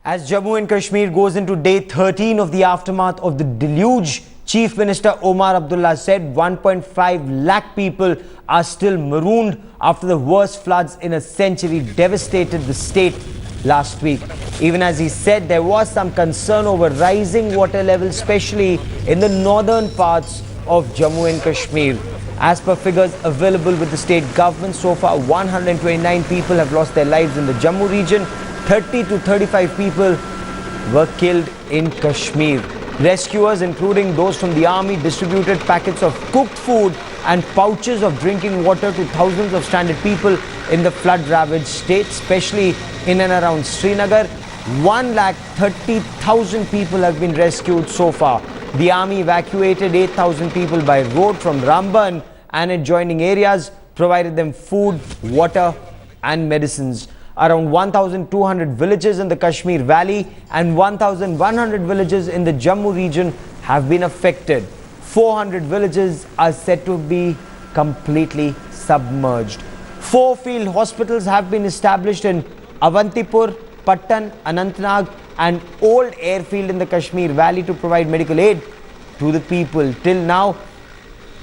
As Jammu and Kashmir goes into day 13 of the aftermath of the deluge, Chief Minister Omar Abdullah said 1.5 lakh people are still marooned after the worst floods in a century devastated the state last week. Even as he said, there was some concern over rising water levels, especially in the northern parts of Jammu and Kashmir. As per figures available with the state government, so far 129 people have lost their lives in the Jammu region. 30 to 35 people were killed in Kashmir. Rescuers, including those from the army, distributed packets of cooked food and pouches of drinking water to thousands of stranded people in the flood-ravaged state, especially in and around Srinagar. 130,000 people have been rescued so far. The army evacuated 8,000 people by road from Ramban and adjoining areas, provided them food, water and medicines. Around 1,200 villages in the Kashmir Valley and 1,100 villages in the Jammu region have been affected. 400 villages are said to be completely submerged. 4 field hospitals have been established in Avantipur, Patan, Anantnag and Old Airfield in the Kashmir Valley to provide medical aid to the people. Till now,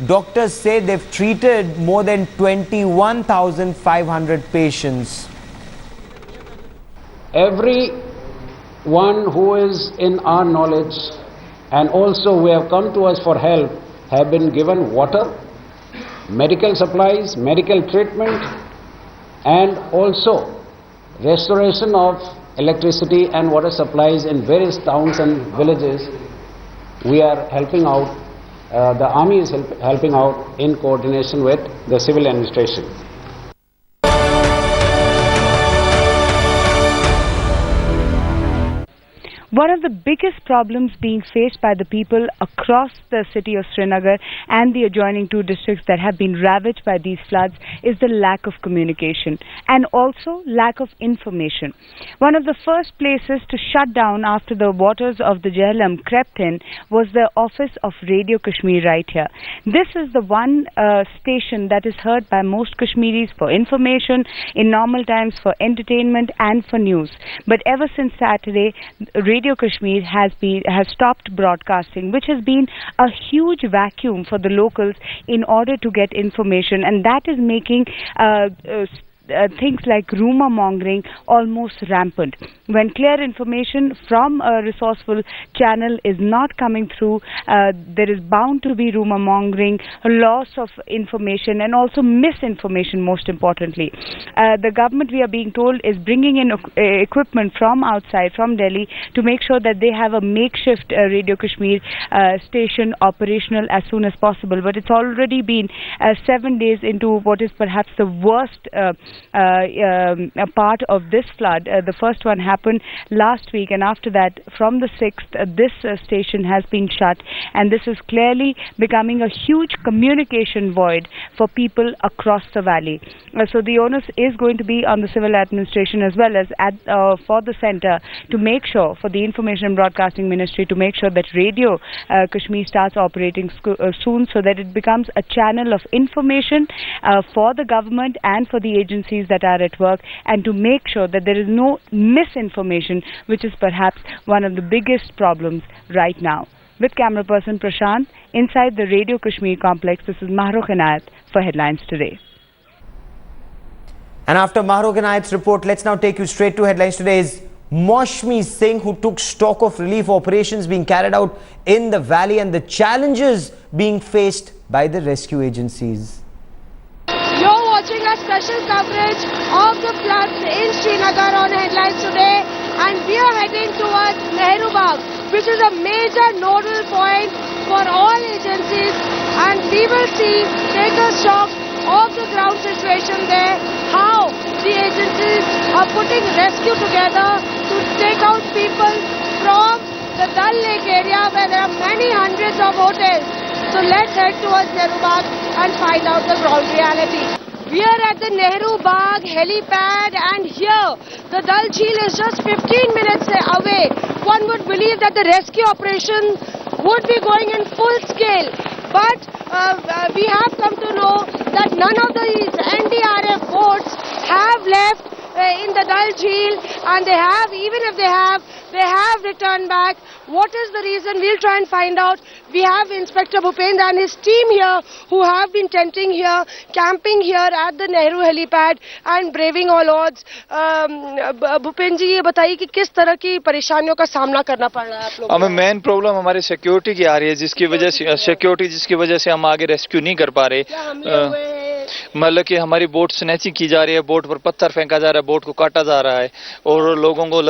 doctors say they've treated more than 21,500 patients. Everyone who is in our knowledge and also who have come to us for help have been given water, medical supplies, medical treatment and also restoration of electricity and water supplies in various towns and villages. We are helping out, the army is helping out in coordination with the civil administration. One of the biggest problems being faced by the people across the city of Srinagar and the adjoining 2 districts that have been ravaged by these floods is the lack of communication and also lack of information. One of the first places to shut down after the waters of the Jhelum crept in was the office of Radio Kashmir right here. This is the one station that is heard by most Kashmiris for information, in normal times for entertainment and for news. But ever since Saturday, Radio Kashmir has stopped broadcasting, which has been a huge vacuum for the locals in order to get information, and that is making things like rumor mongering almost rampant. When clear information from a resourceful channel is not coming through, there is bound to be rumor mongering, loss of information and also misinformation most importantly. The government, we are being told, is bringing in equipment from outside, from Delhi, to make sure that they have a makeshift Radio Kashmir station operational as soon as possible. But it's already been 7 days into what is perhaps the worst a part of this flood. The first one happened last week, and after that, from the 6th, this station has been shut, and this is clearly becoming a huge communication void for people across the valley. So the onus is going to be on the civil administration as well as for the centre to make sure, for the Information and Broadcasting Ministry, to make sure that Radio Kashmir starts operating soon, so that it becomes a channel of information for the government and for the agencies that are at work, and to make sure that there is no misinformation, which is perhaps one of the biggest problems right now. With camera person Prashant, inside the Radio Kashmir complex, this is Mahrukh Inayat for Headlines Today. And after Mahrukh Inayat's report, let's now take you straight to Headlines Today's Maushami Singh, who took stock of relief operations being carried out in the valley and the challenges being faced by the rescue agencies. You're watching a special coverage of the floods in Srinagar on Headlines Today, and we are heading towards Nehru Bagh, which is a major nodal point for all agencies, and we will take a stock of the ground situation there, how the agencies are putting rescue together to take out people from the Dal Lake area where there are many hundreds of hotels. So let's head towards Nehru Bagh and find out the ground reality. We are at the Nehru Bagh helipad, and here the Dal Jheel is just 15 minutes away. One would believe that the rescue operation would be going in full scale, but we have come to know that none of these NDRF boats have left in the Dal Jheel, and they have, even if they have, They have returned back. What is the reason? We'll try and find out. We have Inspector Bhupendra and his team here who have been tenting here, camping here at the Nehru helipad and braving all odds. Bhupendra जी ये बताइए कि किस तरह की परेशानियों का सामना करना पड़ रहा है आप लोगों को? हमें मेन प्रॉब्लम हमारी सिक्योरिटी की आ रही है, जिसकी वजह से हम आगे रेस्क्यू नहीं कर पा रहे। मतलब कि हमारी बोट स्नैचिंग की जा रही है, बोट पर पत्थर फेंका जा रहा है, बोट को काटा जा रहा है और लोगों को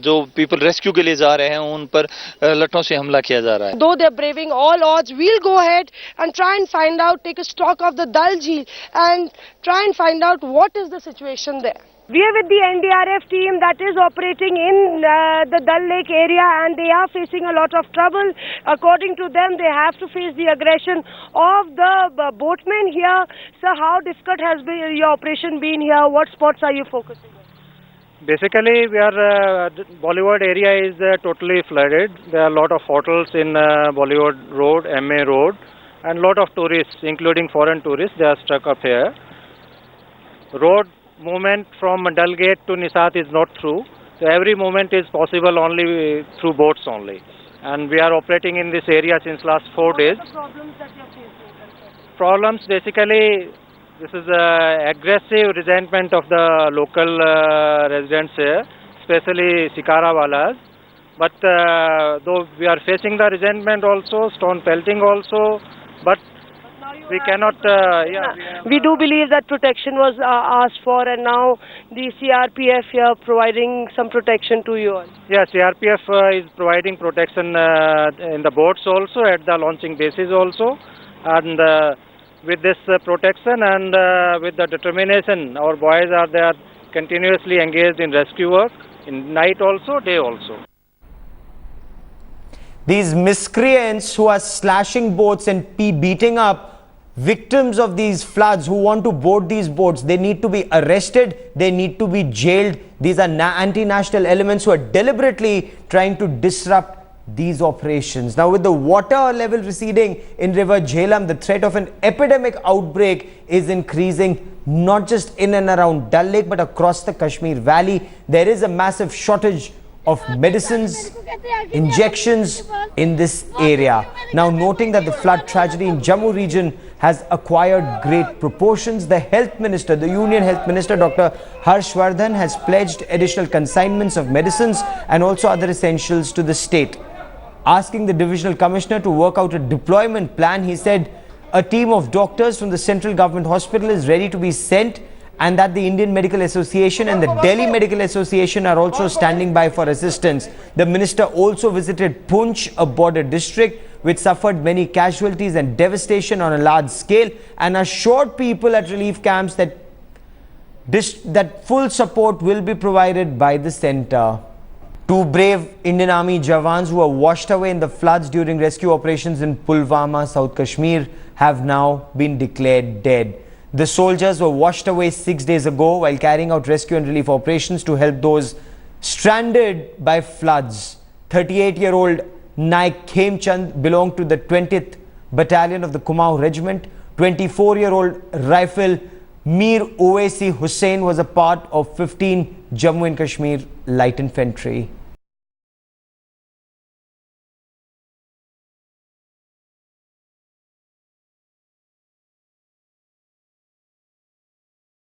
जो पीपल रेस्क्यू के लिए जा रहे हैं उन पर लठों से हमला किया जा रहा है। Though they're braving all odds, we'll go ahead and try and find out, take a stock of the Dal Jheel and try and find out what is the situation there. We are with the NDRF team that is operating in the Dal Lake area and they are facing a lot of trouble. According to them, they have to face the aggression of the boatmen here. So how difficult has been your operation been here? What spots are you focusing on? Basically, we are Bollywood area is totally flooded. There are a lot of hotels in Bollywood Road, MA Road, and a lot of tourists, including foreign tourists, they are stuck up here. Road movement from Dal Gate to Nisat is not through. So every movement is possible only through boats only. And we are operating in this area since last 4 days. What are the problems that you're facing? Problems basically, this is aggressive resentment of the local residents here, especially Sikarawalas. But though we are facing the resentment also, stone pelting also, but we cannot. We do believe that protection was asked for, and now the CRPF here providing some protection to you all. Yeah, CRPF is providing protection in the boats also, at the launching bases also, and with this protection and with the determination, our boys are there continuously engaged in rescue work, in night also, day also. These miscreants who are slashing boats and beating up victims of these floods who want to board these boats, they need to be arrested, they need to be jailed. These are anti-national elements who are deliberately trying to disrupt these operations. Now, with the water level receding in River Jhelum, the threat of an epidemic outbreak is increasing, not just in and around Dal Lake but across the Kashmir Valley. There is a massive shortage of medicines, injections in this area. Now, noting that the flood tragedy in Jammu region has acquired great proportions, the Health Minister, the Union Health Minister, Dr. Harsh Vardhan, has pledged additional consignments of medicines and also other essentials to the state. Asking the Divisional Commissioner to work out a deployment plan, he said a team of doctors from the Central Government Hospital is ready to be sent, and that the Indian Medical Association and the Delhi Medical Association are also standing by for assistance. The minister also visited Poonch, a border district which suffered many casualties and devastation on a large scale, and assured people at relief camps that full support will be provided by the centre. Two brave Indian Army Jawans who were washed away in the floods during rescue operations in Pulwama, South Kashmir, have now been declared dead. The soldiers were washed away 6 days ago while carrying out rescue and relief operations to help those stranded by floods. 38-year-old Naik Khemchand belonged to the 20th Battalion of the Kumaon Regiment. 24-year-old Rifle Mir Owaisi Hussain was a part of 15 Jammu and Kashmir Light Infantry.